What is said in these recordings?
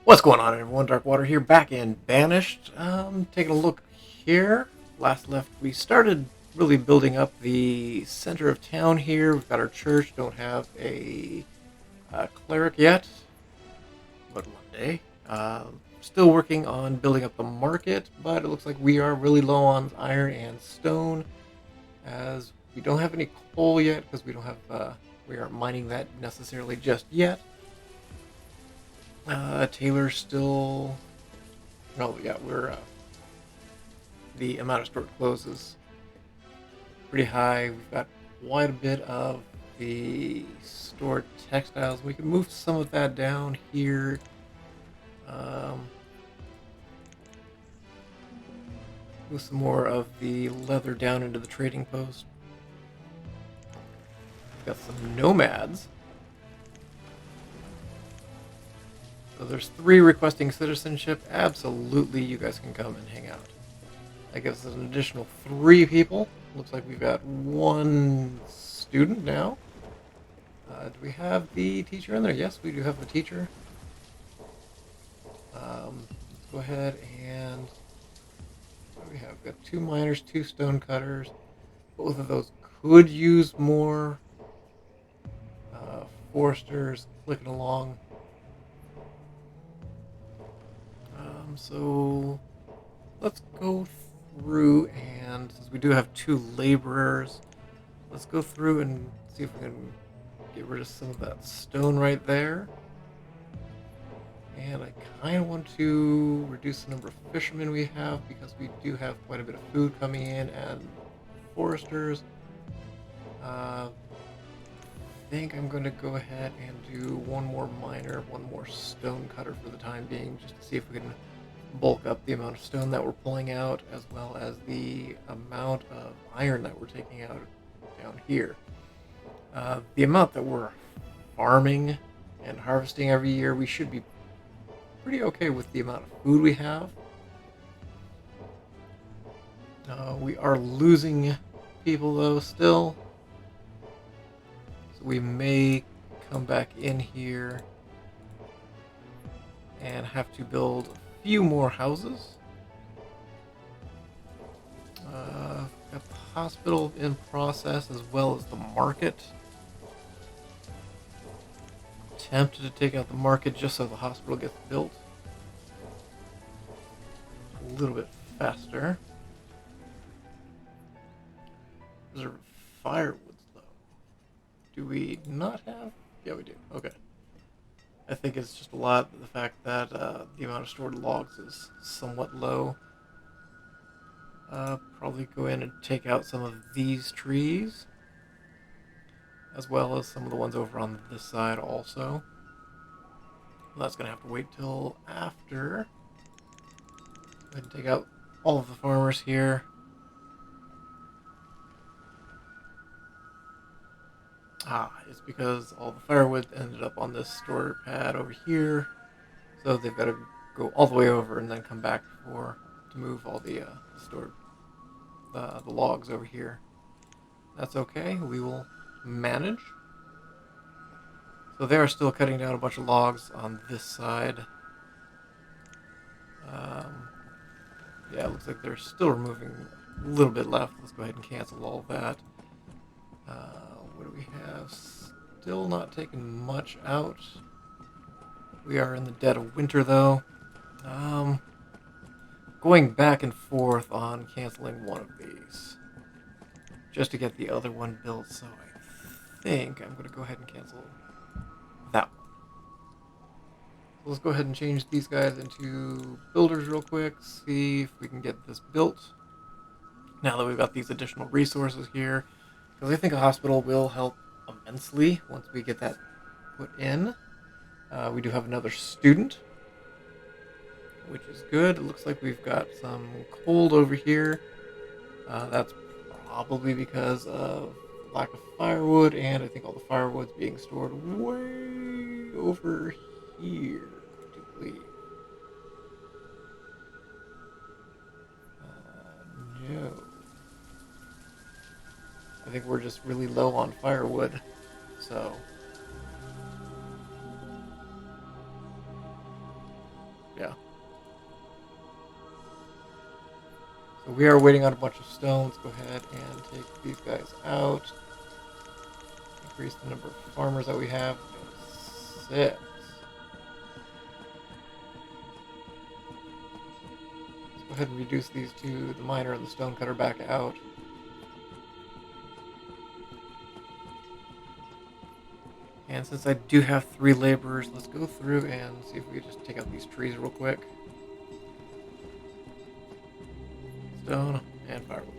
What's going on, everyone? Darkwater here, back in Banished. Taking a look here. Last left, we started really building up the center of town here. We've got our church. Don't have a cleric yet, but one day. Still working on building up the market, but it looks like we are really low on iron and stone, as we don't have any coal yet because we don't have. We aren't mining that necessarily just yet. Taylor still. No, yeah, we're. The amount of stored clothes is pretty high. We've got quite a bit of the stored textiles. We can move some of that down here. Move some more of the leather down into the trading post. We've got some nomads. So there's 3 requesting citizenship. Absolutely, you guys can come and hang out. That gives us an additional 3 people. Looks like we've got 1 student now. Do we have the teacher in there? Yes, we do have a teacher. Let's go ahead and... What do we have? We've got 2 miners, 2 stone cutters. Both of those could use more. Foresters clicking along. So let's go through, and since we do have 2 laborers, let's go through and see if we can get rid of some of that stone right there. And I kind of want to reduce the number of fishermen we have because we do have quite a bit of food coming in, and foresters. I think I'm going to go ahead and do 1 more miner, 1 more stone cutter for the time being, just to see if we can bulk up the amount of stone that we're pulling out, as well as the amount of iron that we're taking out down here. The amount that we're farming and harvesting every year, we should be pretty okay with the amount of food we have. We are losing people though still, so we may come back in here and have to build a few more houses. Got the hospital in process, as well as the market. Tempted to take out the market just so the hospital gets built a little bit faster. Reserve firewoods though. Do we not have? Yeah, we do. Okay. I think it's just a lot of the fact that the amount of stored logs is somewhat low. Probably go in and take out some of these trees, as well as some of the ones over on this side also. Well, that's going to have to wait till after. Go ahead and take out all of the farmers here. It's because all the firewood ended up on this store pad over here, so they've got to go all the way over and then come back to move all the stored the logs over here. That's okay. We will manage. So they are still cutting down a bunch of logs on this side. Yeah, it looks like they're still removing a little bit left. Let's go ahead and cancel all of that. What do we have? Still not taking much out. We are in the dead of winter, though. Going back and forth on canceling one of these, just to get the other one built, so I think I'm going to go ahead and cancel that one. So let's go ahead and change these guys into builders real quick, see if we can get this built. Now that we've got these additional resources here, because I think a hospital will help immensely once we get that put in. We do have another student, which is good. It looks like we've got some cold over here. That's probably because of lack of firewood, and I think all the firewood's being stored way over here, I do believe. No. I think we're just really low on firewood, so So we are waiting on a bunch of stone. Let's go ahead and take these guys out. Increase the number of farmers that we have. 6. Let's go ahead and reduce these two, the miner and the stonecutter, back out. And since I do have 3 laborers, let's go through and see if we can just take out these trees real quick. Stone and firewood.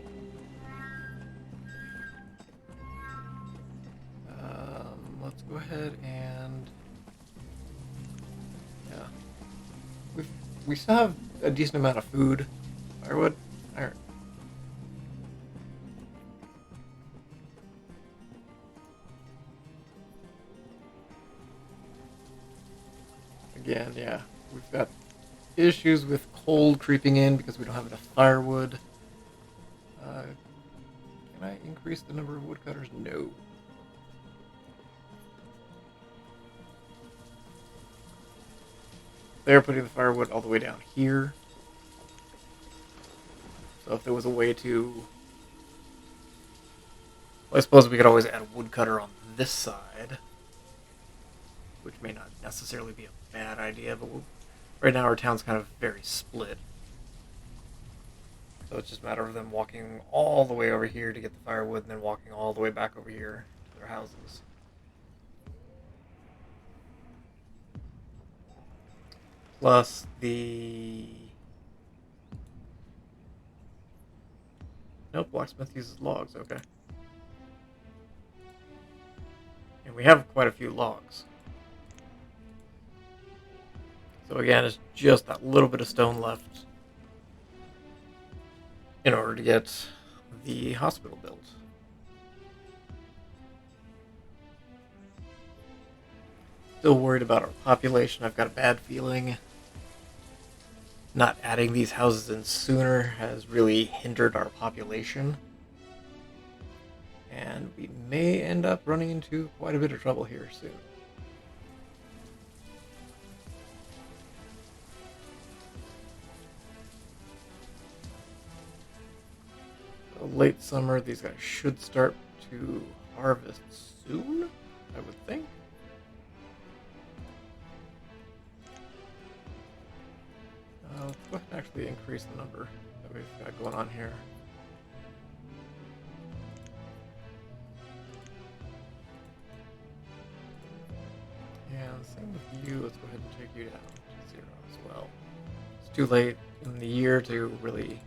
Let's go ahead and we still have a decent amount of food. Firewood, iron. Again, yeah, we've got issues with cold creeping in because we don't have enough firewood. Can I increase the number of woodcutters? No. They're putting the firewood all the way down here. So if there was a way to... Well, I suppose we could always add a woodcutter on this side, which may not necessarily be a bad idea, but right now our town's kind of very split. So it's just a matter of them walking all the way over here to get the firewood and then walking all the way back over here to their houses. Plus the... Nope, blacksmith uses logs, okay. And we have quite a few logs. So again, it's just that little bit of stone left in order to get the hospital built. Still worried about our population. I've got a bad feeling not adding these houses in sooner has really hindered our population. And we may end up running into quite a bit of trouble here soon. So late summer, these guys should start to harvest soon, I would think. Let's go ahead and actually increase the number that we've got going on here. And same with you, let's go ahead and take you down to 0 as well. It's too late in the year to really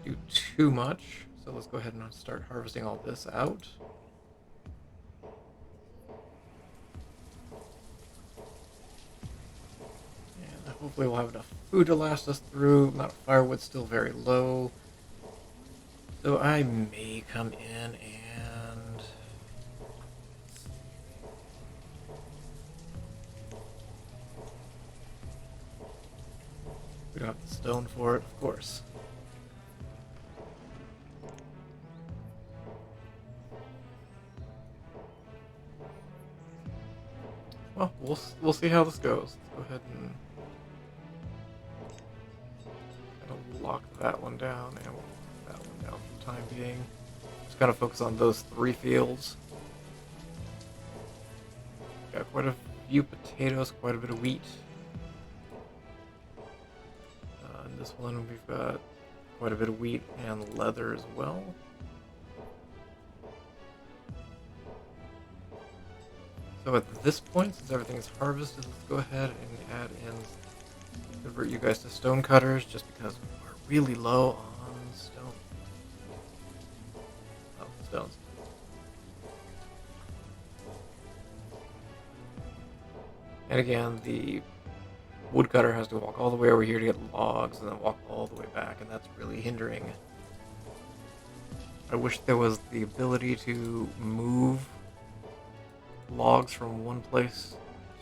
do too much, so let's go ahead and start harvesting all this out. And hopefully we'll have enough food to last us through. Amount of firewood's still very low. So I may come in and... We don't have the stone for it, of course. Well, we'll see how this goes. Let's go ahead and lock that one down and we'll lock that one down for the time being. Just gotta focus on those 3 fields. Got quite a few potatoes, quite a bit of wheat. In this one we've got quite a bit of wheat and leather as well. So at this point, since everything is harvested, let's go ahead and add in, convert you guys to stone cutters, just because we're really low on stone. Oh, stones. And again, the woodcutter has to walk all the way over here to get logs, and then walk all the way back, and that's really hindering. I wish there was the ability to move logs from one place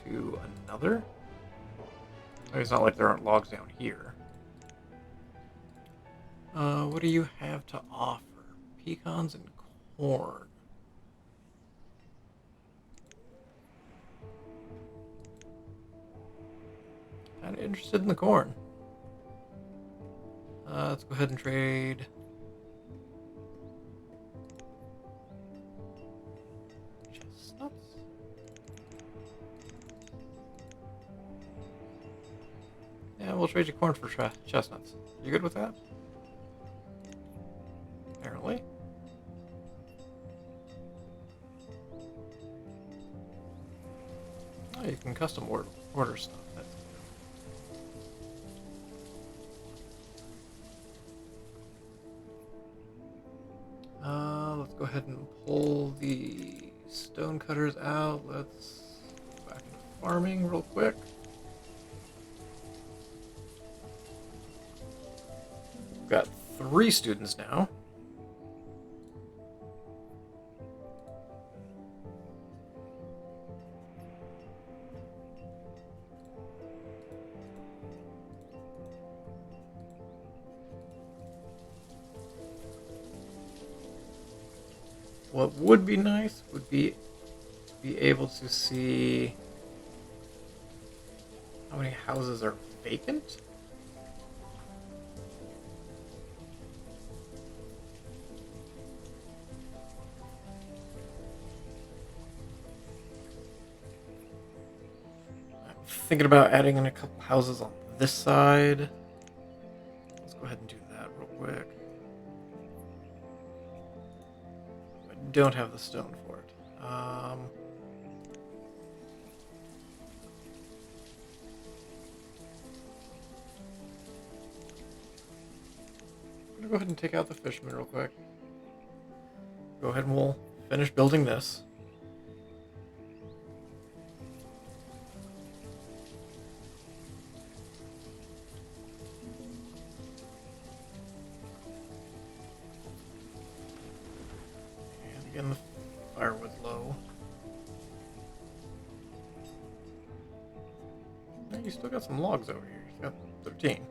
to another. I mean, it's not like there aren't logs down here. What do you have to offer? Pecans and corn. Kind of interested in the corn. Let's go ahead and trade. Chestnuts. Yeah, we'll trade you corn for chestnuts. You good with that? Apparently. Oh, you can custom order stuff. That's let's go ahead and pull the stone cutters out. Let's go back into farming real quick. We've got 3 students now. What would be nice would be to be able to see how many houses are vacant. I'm thinking about adding in a couple houses on this side. Let's go ahead and do that real quick. I don't have the stone for it. I'm gonna go ahead and take out the fisherman real quick. Go ahead and we'll finish building this. And again, the firewood's low. Hey, you still got some logs over here. You got 13.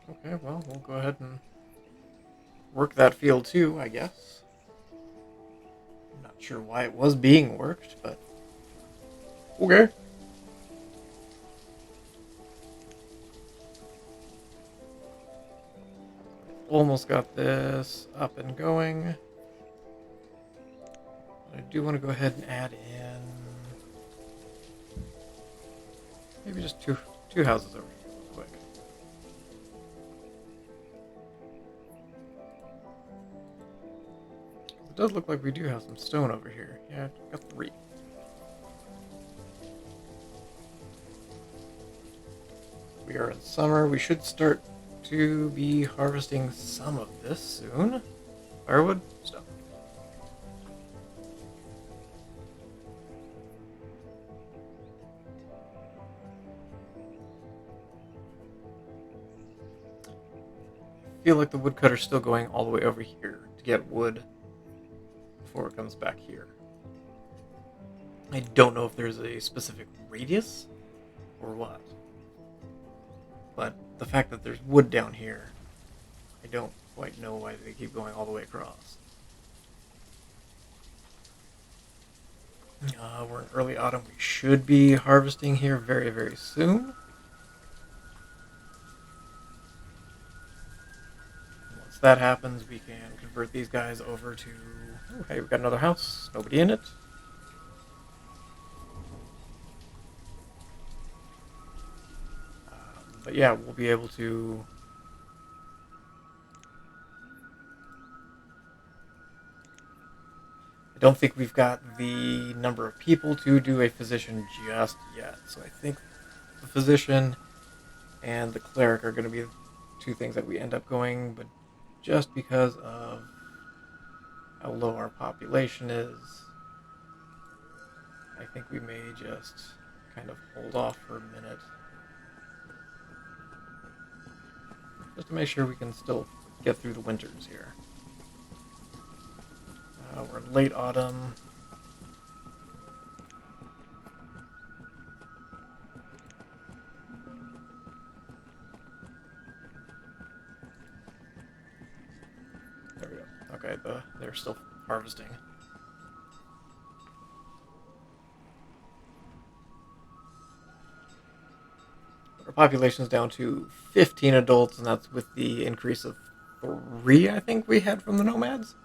Okay, well, we'll go ahead and work that field too, I guess. I'm not sure why it was being worked, but okay. Almost got this up and going. I do want to go ahead and add in maybe just two houses over here real quick. It does look like we do have some stone over here. Yeah, I've got 3. We are in summer. We should start to be harvesting some of this soon. Firewood? Stone. I feel like the woodcutter's still going all the way over here to get wood before it comes back here. I don't know if there's a specific radius or what. But the fact that there's wood down here, I don't quite know why they keep going all the way across. We're in early autumn. We should be harvesting here very, very soon. Once that happens, we can convert these guys over to... Oh, hey, we've got another house. Nobody in it. But yeah, we'll be able to... I don't think we've got the number of people to do a physician just yet. So I think the physician and the cleric are going to be the 2 things that we end up going, but just because of how low our population is, I think we may just kind of hold off for a minute. Just to make sure we can still get through the winters here. We're in late autumn. right, they're still harvesting. Our population is down to 15 adults, and that's with the increase of 3, I think, we had from the nomads.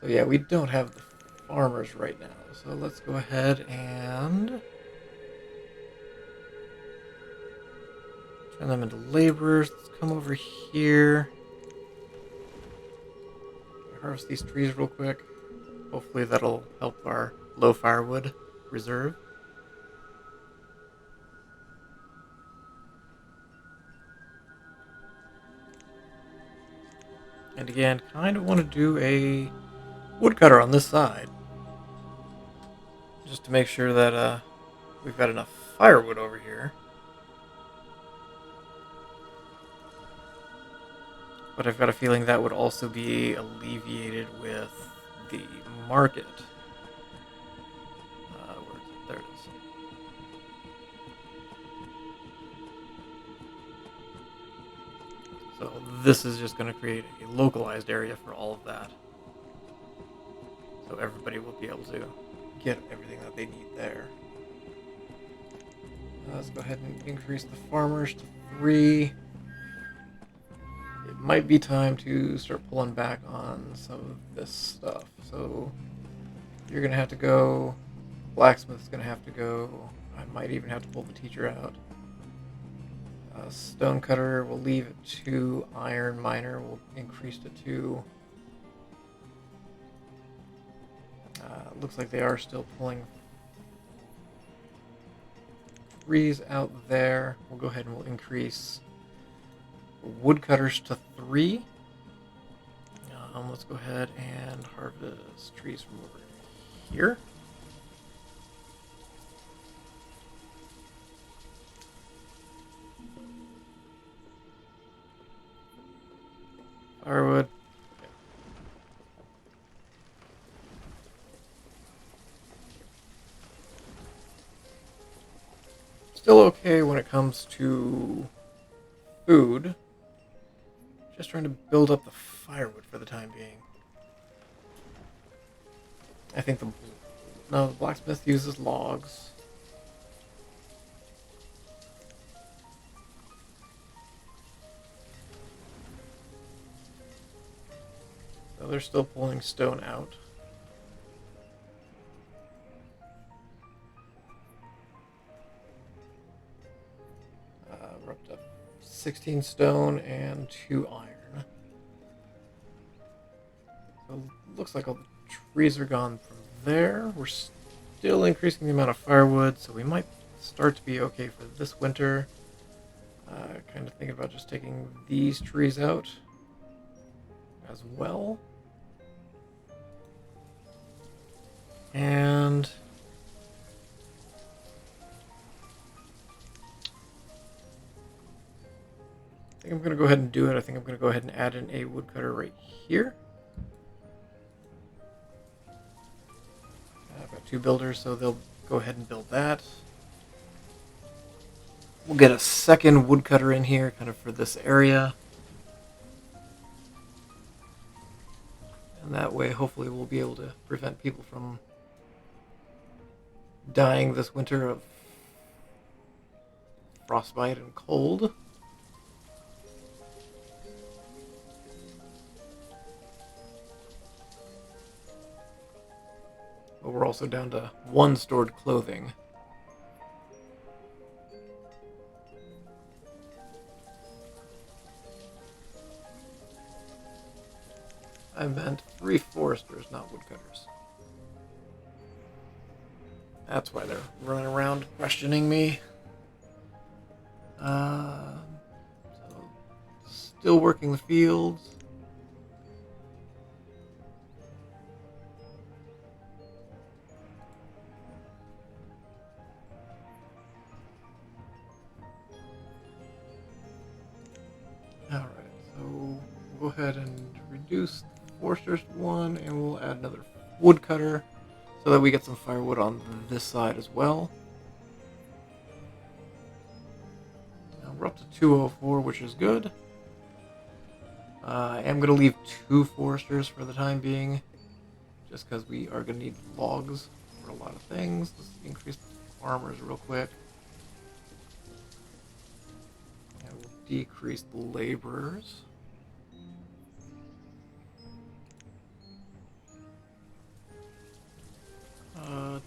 So yeah, we don't have the farmers right now. So let's go ahead and turn them into laborers. Let's come over here. Harvest these trees real quick. Hopefully that'll help our low firewood reserve. And again, kind of want to do a woodcutter on this side. Just to make sure that we've got enough firewood over here. But I've got a feeling that would also be alleviated with the market. Where is it? There it is. So this is just going to create a localized area for all of that. So everybody will be able to get everything that they need there. Let's go ahead and increase the farmers to 3. It might be time to start pulling back on some of this stuff. So you're going to have to go. Blacksmith's going to have to go. I might even have to pull the teacher out. Stonecutter will leave at 2. Iron miner will increase to 2. Looks like they are still pulling 3s out there. We'll go ahead and we'll increase woodcutters to 3. Let's go ahead and harvest trees from over here. Firewood. Still okay when it comes to food. Just trying to build up the firewood for the time being. I think the blacksmith uses logs. So they're still pulling stone out. We're up to 16 stone and 2 iron. So it looks like all the trees are gone from there. We're still increasing the amount of firewood, so we might start to be okay for this winter. Kind of thinking about just taking these trees out as well. And I think I'm going to go ahead and do it. I think I'm going to go ahead and add in a woodcutter right here. I've got 2 builders, so they'll go ahead and build that. We'll get a second woodcutter in here, kind of for this area. And that way, hopefully, we'll be able to prevent people from dying this winter of frostbite and cold. But we're also down to 1 stored clothing. I meant 3 foresters, not woodcutters. That's why they're running around questioning me. So still working the fields. Alright, so we'll go ahead and reduce the foresters to 1, and we'll add another woodcutter so that we get some firewood on this side as well. Now we're up to 204, which is good. I am going to leave 2 foresters for the time being, just because we are going to need logs for a lot of things. Let's increase the farmers real quick. And we'll decrease the laborers.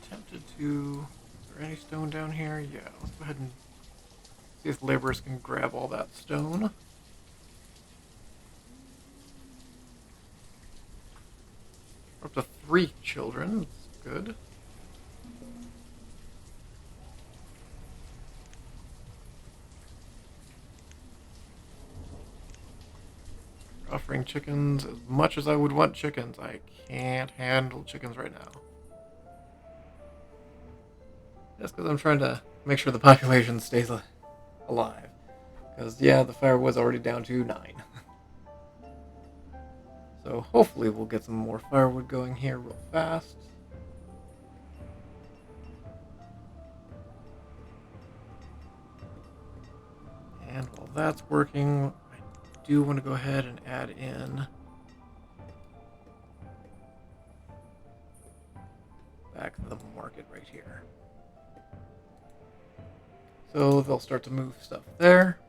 Tempted to... Is there any stone down here? Yeah, let's go ahead and see if laborers can grab all that stone. We're up to 3 children. That's good. Offering chickens as much as I would want chickens. I can't handle chickens right now. That's because I'm trying to make sure the population stays alive. Because, yeah, the fire was already down to 9. So hopefully we'll get some more firewood going here real fast. And while that's working, I do want to go ahead and add in back the market right here. So they'll start to move stuff there.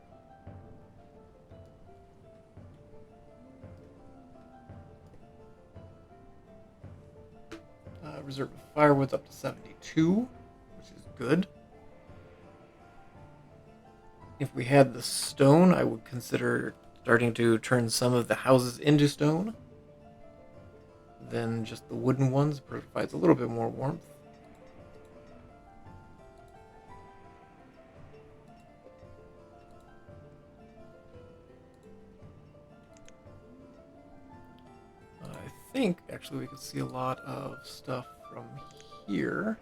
Reserve of firewood's up to 72, which is good. If we had the stone, I would consider starting to turn some of the houses into stone. Then just the wooden ones provides a little bit more warmth. I think actually we could see a lot of stuff from here.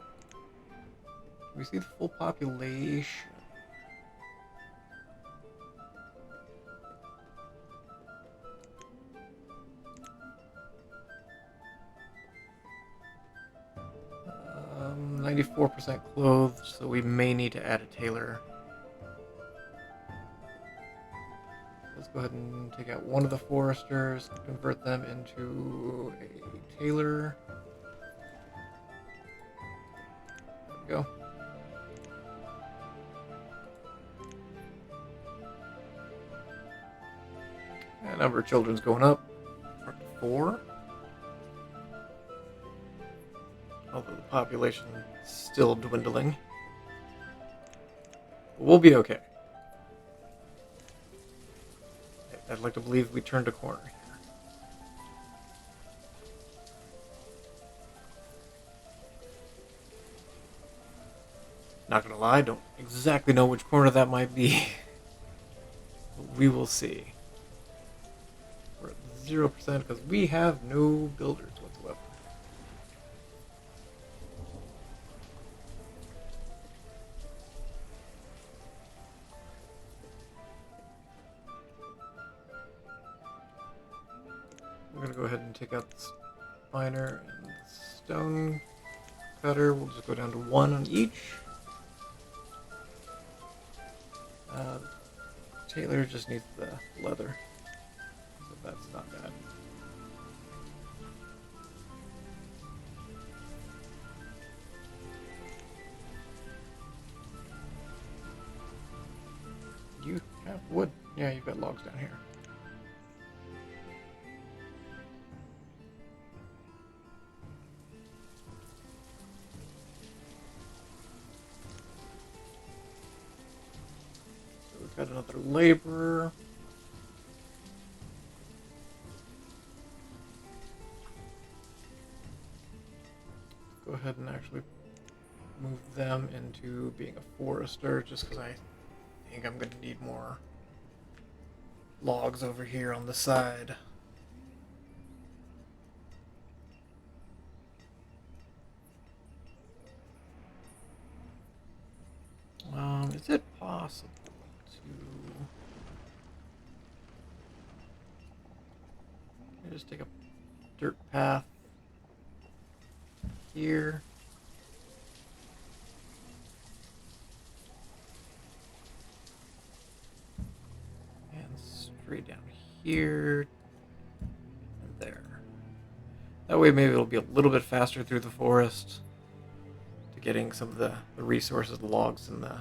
We see the full population. Um, 94% clothed, so we may need to add a tailor. Let's go ahead and take out one of the foresters, convert them into a tailor. There we go. And number of children's going up. We're up to 4. Although the population is still dwindling. But we'll be okay. I'd like to believe we turned a corner here. Not gonna lie, don't exactly know which corner that might be. But we will see. We're at 0% because we have no builders whatsoever. We're gonna go ahead and take out the spiner and the stone cutter. We'll just go down to 1 on each. Taylor just needs the leather, so that's not bad. You have wood. Yeah, you've got logs down here. So we've got another laborer. Go ahead and actually move them into being a forester, just because I think I'm going to need more logs over here on the side. Is it possible to just take a dirt path here? And straight down here That way maybe it'll be a little bit faster through the forest to getting some of the resources, the logs, and the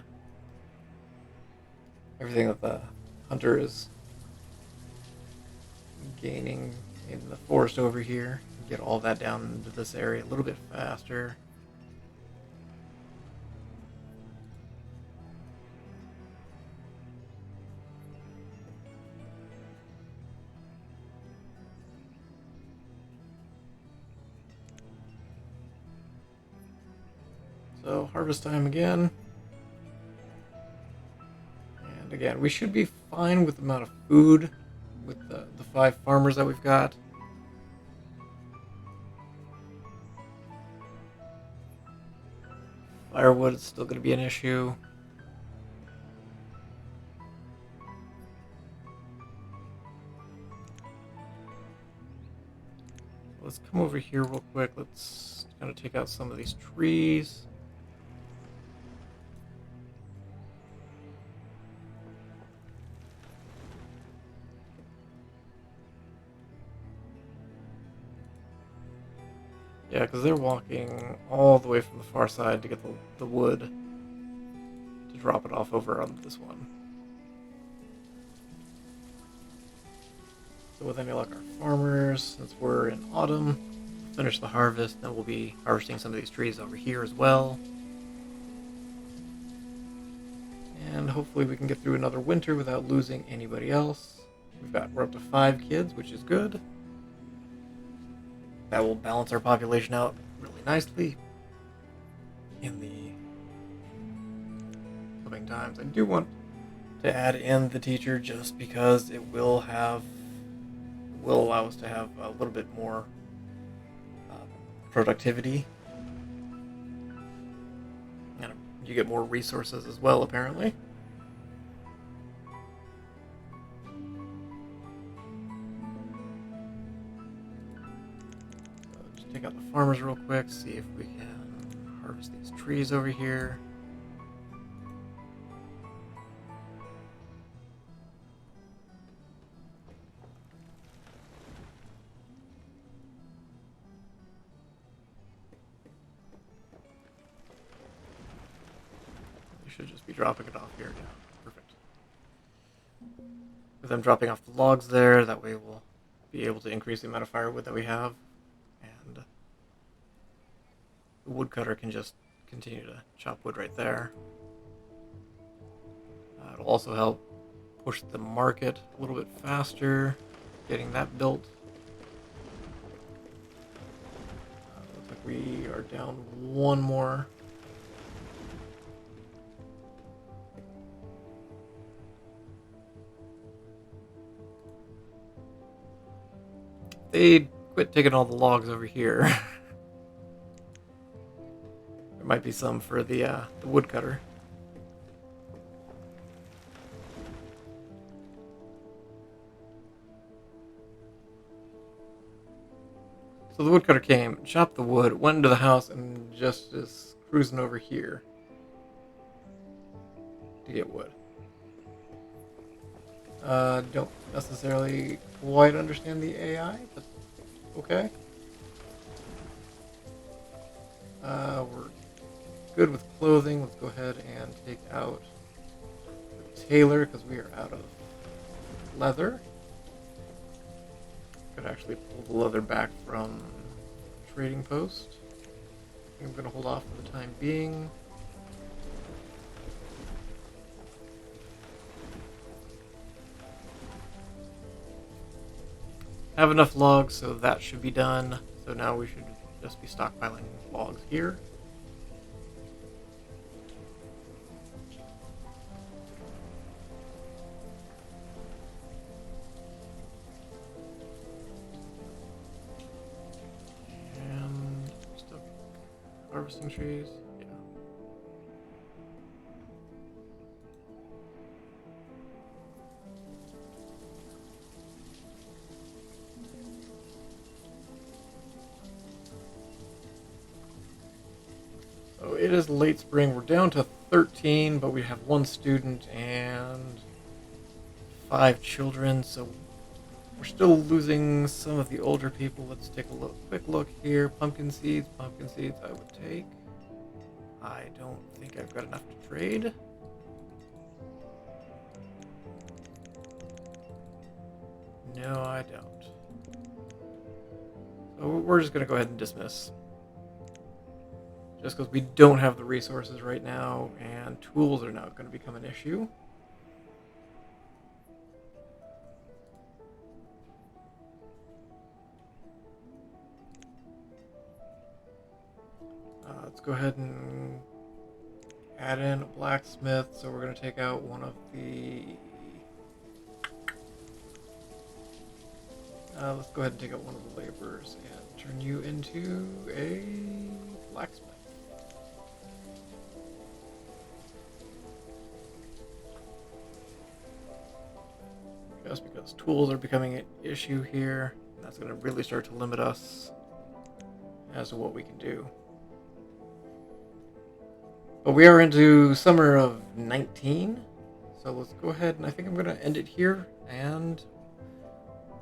everything that the hunter is gaining in the forest over here. Get all that down into this area a little bit faster. So harvest time again. And again, we should be fine with the amount of food with the 5 farmers that we've got. Firewood is still going to be an issue. Let's come over here real quick. Let's kind of take out some of these trees. Yeah, because they're walking all the way from the far side to get the wood to drop it off over on this one. So with any luck, our farmers, since we're in autumn, finish the harvest, then we'll be harvesting some of these trees over here as well. And hopefully we can get through another winter without losing anybody else. We're up to 5 kids, which is good. That will balance our population out really nicely in the coming times. I do want to add in the teacher just because it will allow us to have a little bit more productivity. And you get more resources as well, apparently. Take out the farmers real quick, see if we can harvest these trees over here. You should just be dropping it off here. Yeah, perfect. With them dropping off the logs there, that way we'll be able to increase the amount of firewood that we have. And the woodcutter can just continue to chop wood right there. It'll also help push the market a little bit faster, getting that built. Looks like we are down one more. They quit taking all the logs over here. There might be some for the woodcutter. So the woodcutter came, chopped the wood, went into the house, and just is cruising over here to get wood. Don't necessarily quite understand the AI, but okay. We're good with clothing. Let's go ahead and take out the tailor because we are out of leather. Could actually pull the leather back from trading post. I'm going to hold off for the time being. Have enough logs, so that should be done. So now we should just be stockpiling logs here. And still harvesting trees. Yeah. So it is late spring. We're down to 13, but we have 1 student and 5 children. So We're still losing some of the older people. Let's take a quick look here. Pumpkin seeds I would take. I don't think I've got enough to trade. No, I don't. So we're just going to go ahead and dismiss. Just because we don't have the resources right now, and tools are now going to become an issue. Let's go ahead and add in a blacksmith. So we're going to take out one of the... let's go ahead and take out one of the laborers and turn you into a blacksmith. Just because tools are becoming an issue here, that's going to really start to limit us as to what we can do. But we are into summer of 19, so let's go ahead and I think I'm going to end it here, and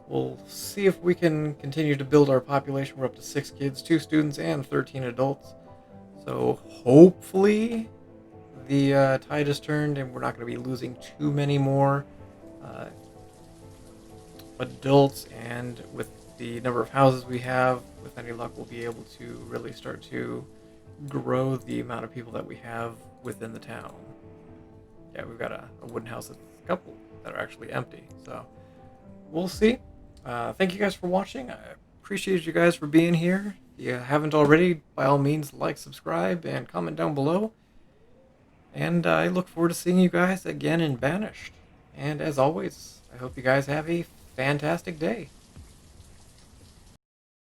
we'll see if we can continue to build our population. We're up to 6 kids, 2 students, and 13 adults. So hopefully the tide has turned and we're not going to be losing too many more adults, and with the number of houses we have, with any luck, we'll be able to really start to grow the amount of people that we have within the town. Yeah, we've got a wooden house, a couple that are actually empty, so we'll see. Thank you guys for watching. I appreciate you guys for being here. If you haven't already, by all means, like, subscribe, and comment down below. And I look forward to seeing you guys again in Banished. And as always, I hope you guys have a fantastic day.